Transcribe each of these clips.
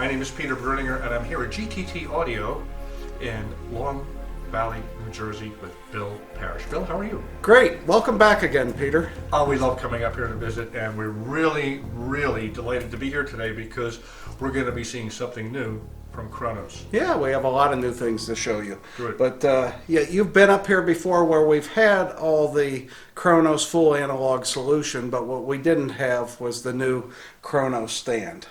My name is Peter Berninger, and I'm here at GTT Audio in Long Valley, New Jersey with Bill Parrish. Bill, how are you? Great. Welcome back again, Peter. Oh, we love coming up here to visit, and we're really delighted to be here today because we're going to be seeing something new from Kronos. Yeah, we have a lot of new things to show you. Good. But yeah, you've been up here before where we've had all the Kronos full analog solution, but what we didn't have was the new Kronos stand.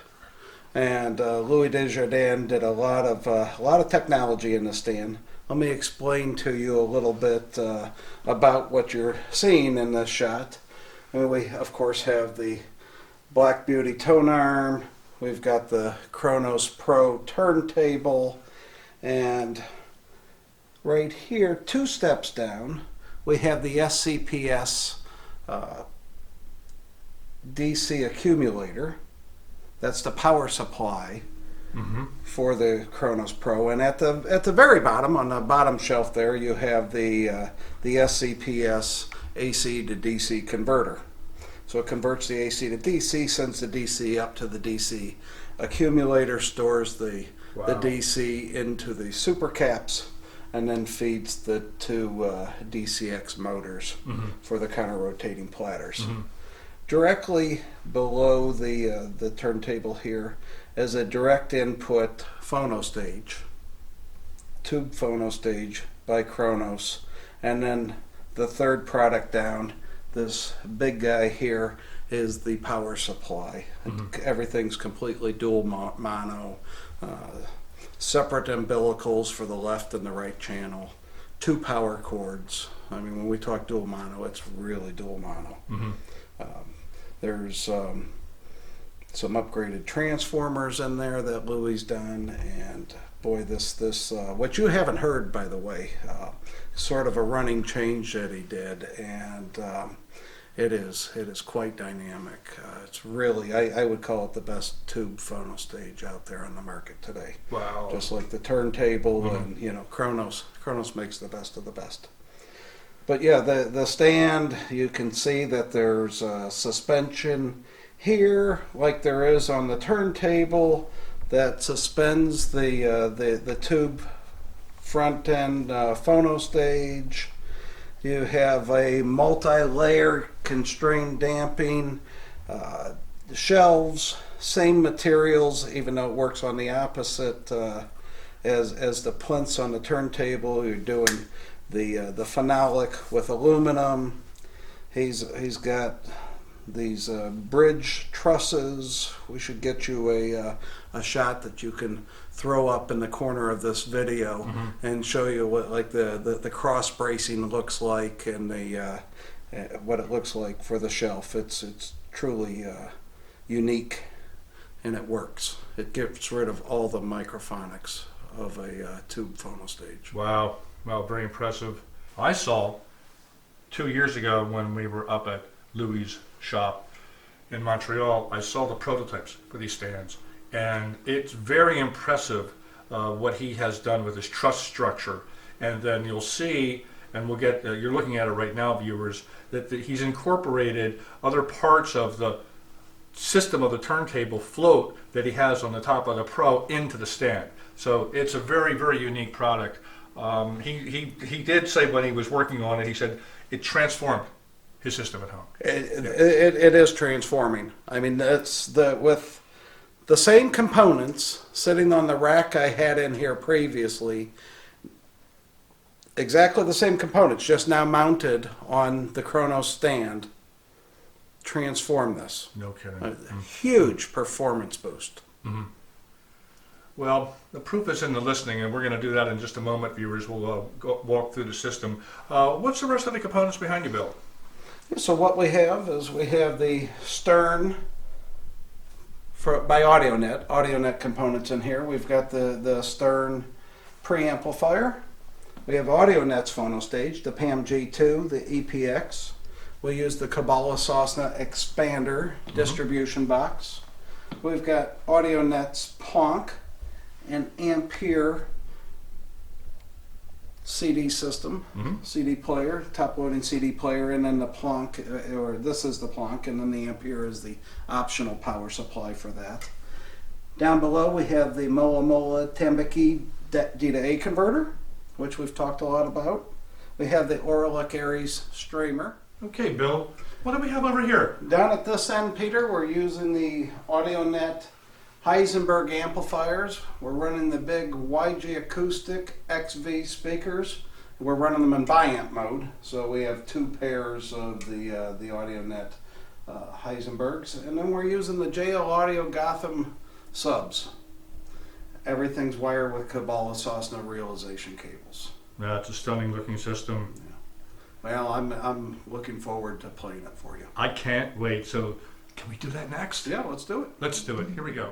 And Louis Desjardins did a lot of technology in the stand. Let me explain to you a little bit about what you're seeing in this shot. And we, of course, have the Black Beauty tone arm. We've got the Kronos Pro turntable. And right here, 2 steps down, we have the SCPS DC accumulator. That's the power supply for the Kronos Pro. And at the very bottom, on the bottom shelf there, you have the SCPS AC to DC converter. So it converts the AC to DC, sends the DC up to the DC accumulator, stores the DC into the super caps, and then feeds the 2 DCX motors for the counter-rotating platters. Directly below the turntable here is a direct input phono stage, tube phono stage by Kronos, and then the third product down, this big guy here, is the power supply. Everything's completely dual mono, separate umbilicals for the left and the right channel, 2 power cords. I mean, when we talk dual mono, it's really dual mono. There's some upgraded transformers in there that Louis done, and boy, this what you haven't heard, by the way, sort of a running change that he did, and it is quite dynamic. It's really, I would call it the best tube phono stage out there on the market today. Wow! Just like the turntable, and Kronos makes the best of the best. But yeah, the stand, you can see that there's suspension here, like there is on the turntable, that suspends the tube front end phono stage. You have a multi-layer constrained damping, shelves, same materials, even though it works on the opposite as the plinths on the turntable. You're doing the phenolic with aluminum. He's got these bridge trusses. We should get you a shot that you can throw up in the corner of this video and show you what like the cross bracing looks like, and what it looks like for the shelf. It's truly unique, and it works. It gets rid of all the microphonics of a tube phono stage. Wow! Well, very impressive. I saw 2 years ago when we were up at Louis' shop in Montreal, I saw the prototypes for these stands, and it's very impressive what he has done with his truss structure. And then you'll see, and we'll get, you're looking at it right now, viewers, that he's incorporated other parts of the system of the turntable float that he has on the top of the Pro into the stand. So it's a very unique product. He did say when he was working on it, he said it transformed his system at home. It is transforming. I mean, that's with the same components sitting on the rack I had in here previously. Exactly the same components, just now mounted on the Kronos stand. Transform this. No kidding. A huge performance boost. Well, the proof is in the listening, and we're going to do that in just a moment, viewers. We'll walk through the system. What's the rest of the components behind you, Bill? So what we have is we have the stern by Audionet components in here. We've got the stern preamplifier. We have Audionet's phono stage, the PAM G2, the EPX. We use the Kubala Sosna expander distribution box. We've got Audionet's Plonk, an Ampere CD system, CD player, top loading CD player, and then the Plonk, or this is the Plonk, and then the Ampere is the optional power supply for that. Down below we have the Mola Mola Tambaki D to A converter, which we've talked a lot about. We have the Auralic Aries streamer. Okay, Bill, what do we have over here? Down at this end, Peter, we're using the Audionet Heisenberg amplifiers. We're running the big YG Acoustic XV speakers. We're running them in biamp mode, so we have 2 pairs of the Audionet Heisenbergs, and then we're using the JL Audio Gotham subs. Everything's wired with Kubala Sosna realization cables. Yeah, it's a stunning looking system. Yeah. Well, I'm looking forward to playing it for you. I can't wait. So, can we do that next? Yeah, let's do it. Let's do it. Here we go.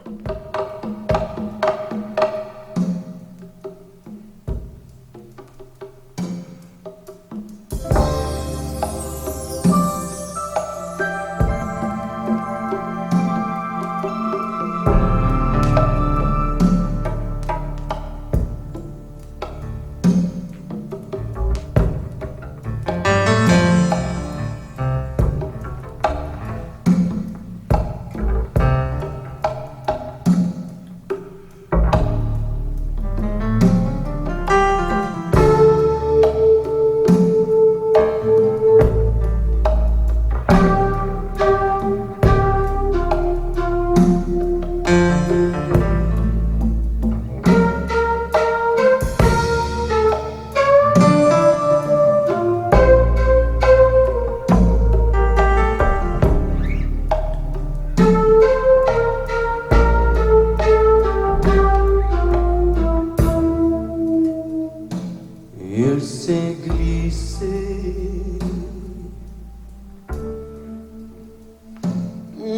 Il s'est glissé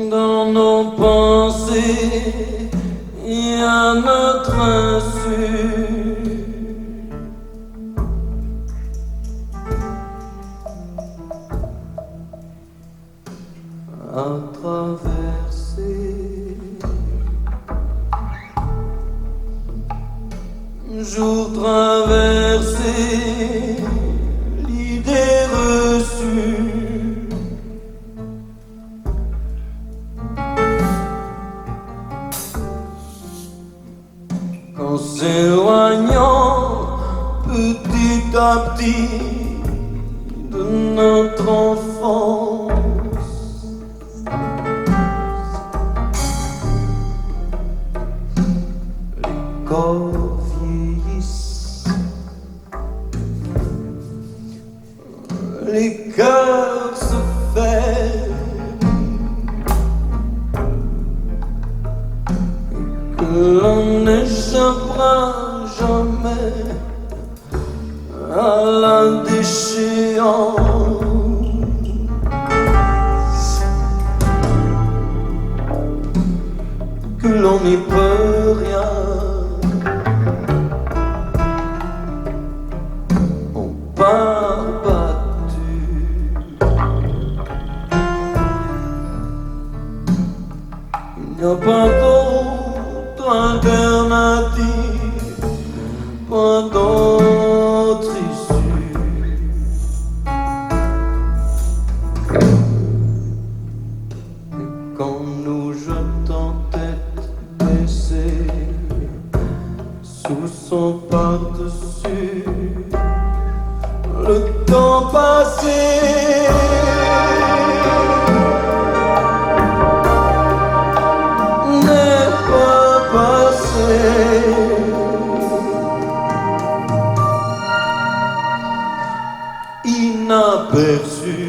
dans nos pensées et à notre insu. À traverser jour traversé, l'idée reçue. Qu'en s'éloignant petit à petit de notre enfance, les corps vieillissent, les cœurs se ferment, que l'on n'échappera jamais à la déchéance, que l'on n'y peut rien. On part battu, il n'y a pas d'autre alternative, pas d'autre issue. Et quand nous jetons tête baissée sous son par-dessus, le temps passé n'est pas passé. Inaperçu.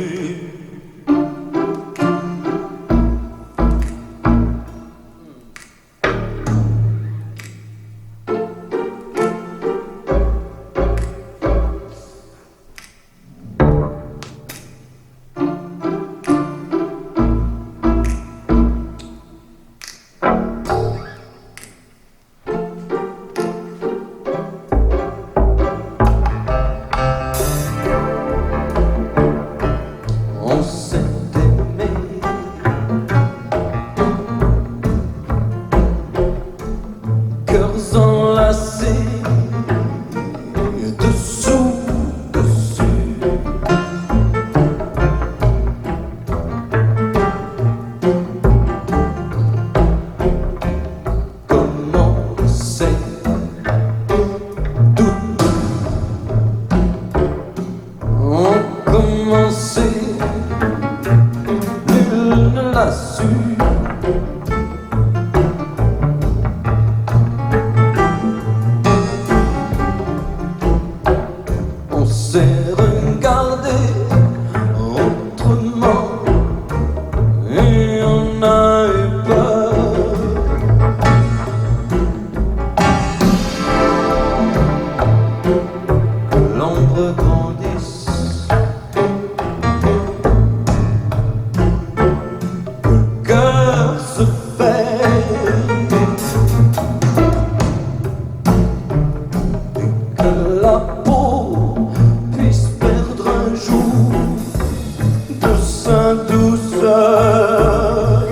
sa douceur.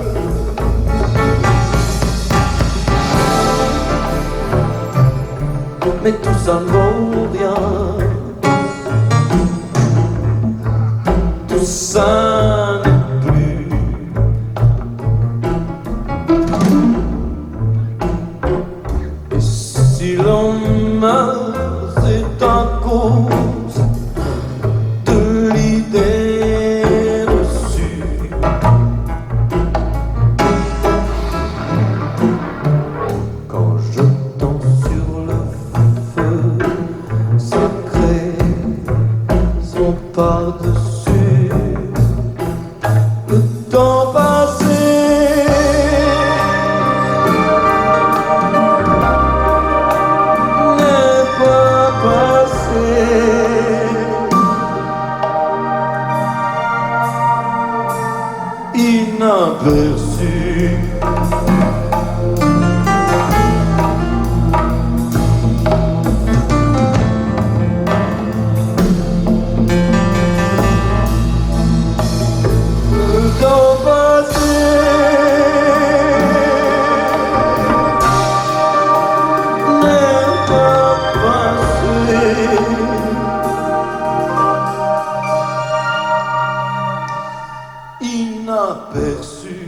Mais tout ça ne vaut rien. Tout ça n'est plus. Et si l'on meurt, c'est à cause de l'idée reçue. Quand je tends sur le feu secret, son par-dessus le temps passé. N'est pas passé. Inaperçu. Le temps passé. N'est pas passé. Inaperçu.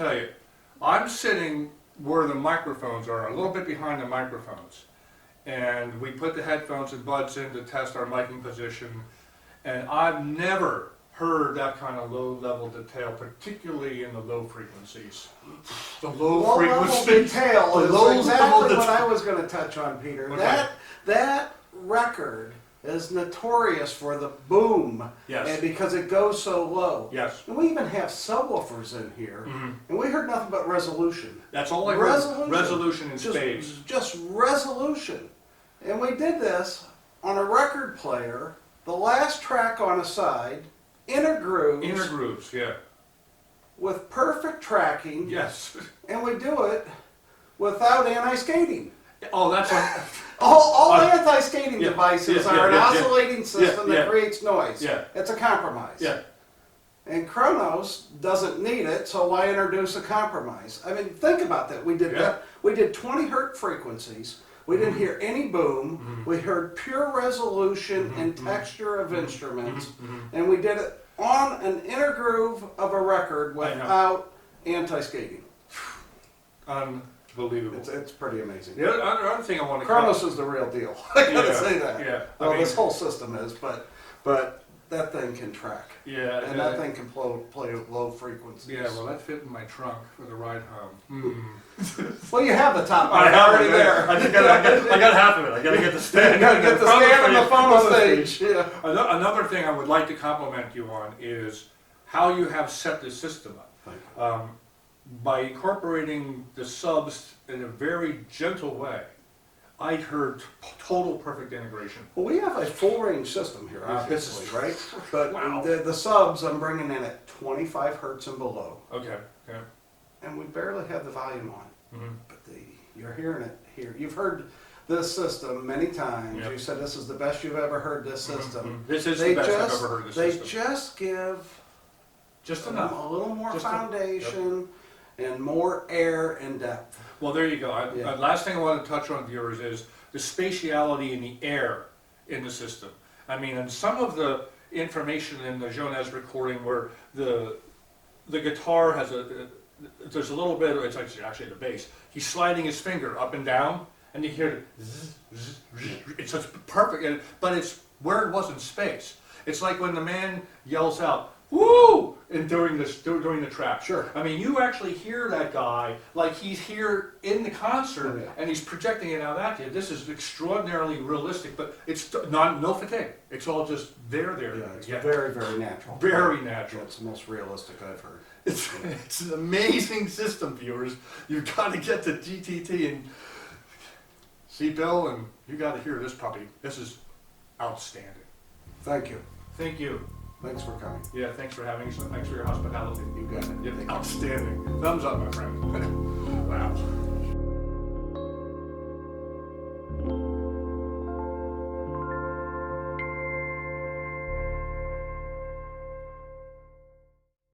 tell you, I'm sitting where the microphones are, a little bit behind the microphones. And we put the headphones and buds in to test our miking position. And I've never heard that kind of low-level detail, particularly in the low frequencies. The low frequencies. detail the is low exactly level what I was going to touch on, Peter. Okay. That record is notorious for the boom, Yes. and because it goes so low. Yes. And we even have subwoofers in here, and we heard nothing but resolution. That's all I heard. Resolution in spades. Just resolution. And we did this on a record player, the last track on a side, inner grooves, Inner grooves, yeah. with perfect tracking, Yes. and we do it without anti-skating. Oh, that's like, All anti-skating yeah, devices yeah, are an yeah, oscillating system yeah, that yeah. creates noise. Yeah. It's a compromise. yeah. And Kronos doesn't need it, so why introduce a compromise? I mean, think about that. We did Yeah. that. We did 20 hertz frequencies. We didn't hear any boom. We heard pure resolution and texture of instruments, and we did it on an inner groove of a record I know. without anti-skating. Unbelievable. It's pretty amazing. The other thing I want to Kronos is the real deal. I gotta Yeah, say that. yeah. I Well, mean- this whole system is, but that thing can track. Yeah. And that thing can play low frequencies. Yeah, well, that fit in my trunk for the ride home. Well, you have the top I part have already it there. I got half of it. I got to get the stand. You gotta get the stand and the phone stage. Yeah. Another thing I would like to compliment you on is how you have set the system up. Thank you. By incorporating the subs in a very gentle way, I heard total perfect integration. Well, we have a full range system here, Yeah, obviously, this is- right? But Wow. the subs I'm bringing in at 25 hertz and below, Okay. Okay. and we barely have the volume on. Mhm. But you're hearing it here. You've heard this system many times. Yep. You said this is the best you've ever heard this system. Mhm. This is They the best just, I've ever heard of the they system. just give Just enough. a little more Just foundation and more air and depth. Well, there you go. Yeah. Last thing I want to touch on, viewers, is the spatiality in the air in the system. I mean, and some of the information in the Jones recording where the guitar has there's a little bit, it's actually the bass. He's sliding his finger up and down, and you hear zzz, zzz, zzz. It's such perfect, but it's where it was in space. It's like when the man yells out, "Woo!" and during the track. Sure. I mean, you actually hear that guy like he's here in the concert, Oh, yeah. and he's projecting it out at you. This is extraordinarily no fatigue. It's all just there. Yeah, it's Yeah. very, very natural. Very natural. It's the most realistic I've heard. It's an amazing system, viewers. You've got to get to GTT and see Bill, and you got to hear this puppy. This is outstanding. Thank you. Thank you. Thanks for coming. Yeah, thanks for having us. Thanks for your hospitality. You got it. Outstanding. Thumbs up, my friend. Wow.